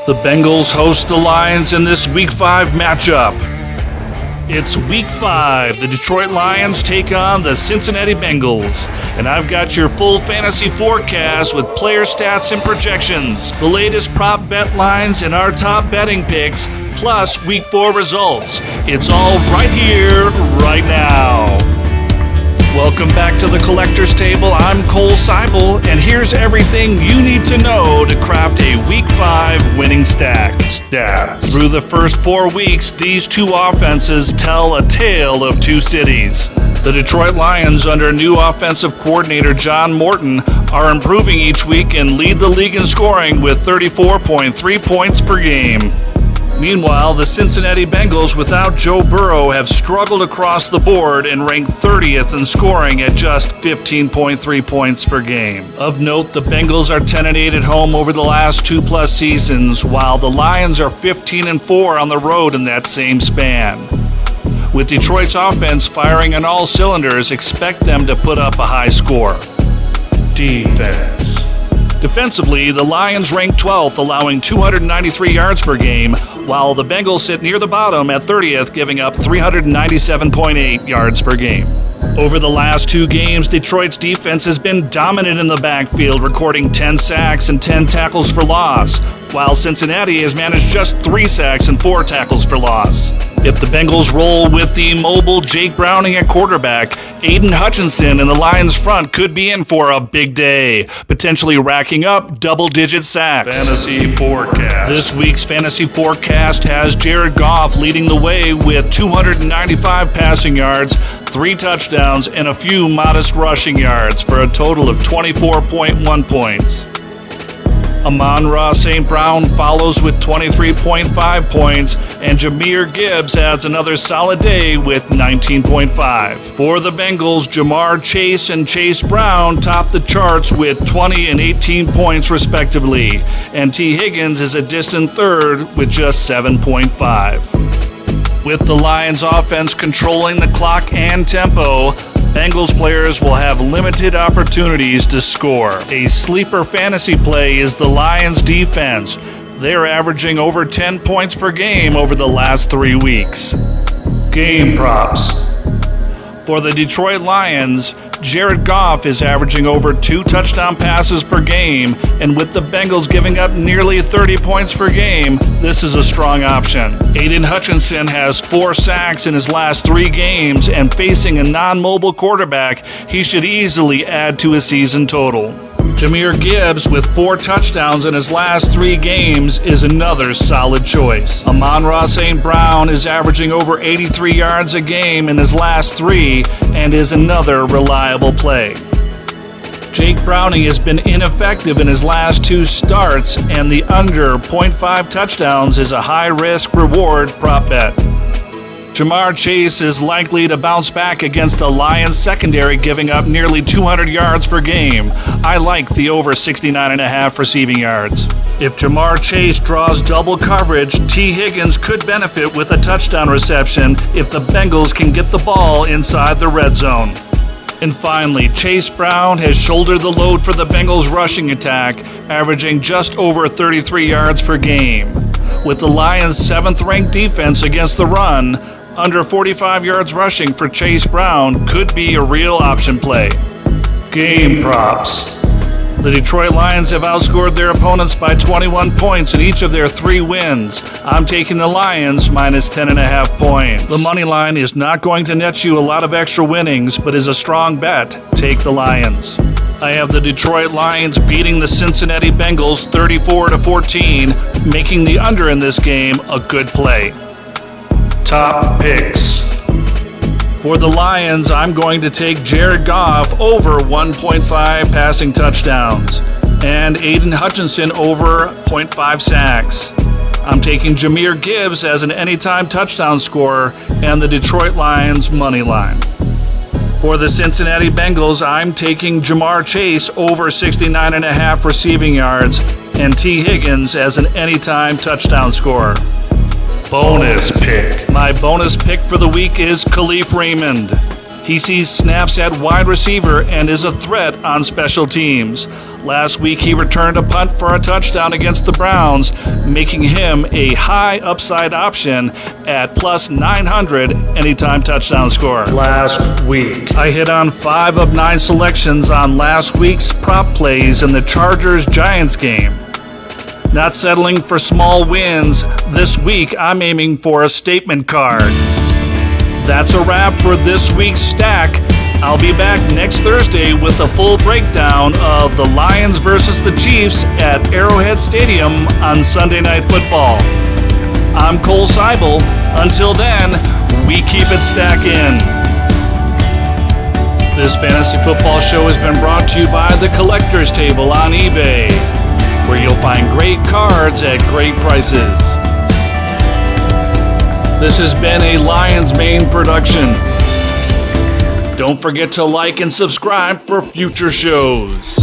The Bengals host the Lions in this Week 5 matchup. It's Week 5. The Detroit Lions take on the Cincinnati Bengals. And I've got your full fantasy forecast with player stats and projections, the latest prop bet lines, and our top betting picks, plus Week 4 results. It's all right here, right now. Welcome back to the Collector's Table. I'm Cole Seibel, and here's everything you need to know to craft a Week 5 winning stack. Stats. Through the first 4 weeks, these two offenses tell a tale of two cities. The Detroit Lions, under new offensive coordinator John Morton, are improving each week and lead the league in scoring with 34.3 points per game. Meanwhile, the Cincinnati Bengals without Joe Burrow have struggled across the board and rank 30th in scoring at just 15.3 points per game. Of note, the Bengals are 10-8 at home over the last 2+ seasons, while the Lions are 15-4 on the road in that same span. With Detroit's offense firing on all cylinders, expect them to put up a high score. Defense. Defensively, the Lions rank 12th, allowing 293 yards per game, while the Bengals sit near the bottom at 30th, giving up 397.8 yards per game. Over the last 2 games, Detroit's defense has been dominant in the backfield, recording 10 sacks and 10 tackles for loss, while Cincinnati has managed just 3 sacks and 4 tackles for loss. If the Bengals roll with the mobile Jake Browning at quarterback, Aiden Hutchinson in the Lions front could be in for a big day, potentially racking up double-digit sacks. Fantasy forecast. This week's fantasy forecast has Jared Goff leading the way with 295 passing yards, 3 touchdowns, and a few modest rushing yards for a total of 24.1 points. Amon-Ra St. follows with 23.5 points, and Jahmyr Gibbs adds another solid day with 19.5. For the Bengals, Jamar Chase and Chase Brown top the charts with 20 and 18 points respectively, and T. Higgins is a distant third with just 7.5. With the Lions offense controlling the clock and tempo, Bengals players will have limited opportunities to score. A sleeper fantasy play is the Lions defense. They're averaging over 10 points per game over the last 3 weeks. Game props. For the Detroit Lions, Jared Goff is averaging over 2 touchdown passes per game, and with the Bengals giving up nearly 30 points per game, this is a strong option. Aiden Hutchinson has 4 sacks in his last 3 games, and facing a non-mobile quarterback, he should easily add to his season total. Jahmyr Gibbs, with 4 touchdowns in his last 3 games, is another solid choice. Amon-Ra St. is averaging over 83 yards a game in his last 3 and is another reliable play. Jake Browning has been ineffective in his last 2 starts, and the under 0.5 touchdowns is a high-risk reward prop bet. Jamar Chase is likely to bounce back against the Lions secondary, giving up nearly 200 yards per game. I like the over 69.5 receiving yards. If Jamar Chase draws double coverage, T. Higgins could benefit with a touchdown reception if the Bengals can get the ball inside the red zone. And finally, Chase Brown has shouldered the load for the Bengals rushing attack, averaging just over 33 yards per game. With the Lions' 7th-ranked defense against the run, under 45 yards rushing for Chase Brown could be a real option play. Game props. The Detroit Lions have outscored their opponents by 21 points in each of their 3 wins. I'm taking the Lions minus 10.5 points. The money line is not going to net you a lot of extra winnings, but is a strong bet. Take the Lions. I have the Detroit Lions beating the Cincinnati Bengals 34-14, making the under in this game a good play. Top picks. For the Lions, I'm going to take Jared Goff over 1.5 passing touchdowns and Aiden Hutchinson over 0.5 sacks. I'm taking Jahmyr Gibbs as an anytime touchdown scorer and the Detroit Lions money line. For the Cincinnati Bengals, I'm taking Jamar Chase over 69.5 receiving yards and T. Higgins as an anytime touchdown scorer. Bonus pick. My bonus pick for the week is Kalif Raymond. He sees snaps at wide receiver and is a threat on special teams. Last week, he returned a punt for a touchdown against the Browns, making him a high upside option at plus 900 anytime touchdown score. Last week, I hit on 5 of 9 selections on last week's prop plays in the Chargers-Giants game. Not settling for small wins, this week I'm aiming for a statement card. That's a wrap for this week's stack. I'll be back next Thursday with a full breakdown of the Lions versus the Chiefs at Arrowhead Stadium on Sunday Night Football. I'm Cole Seibel. Until then, we keep it stacking. This fantasy football show has been brought to you by the Collector's Table on eBay, where you'll find great cards at great prices. This has been a Lions Mane production. Don't forget to like and subscribe for future shows.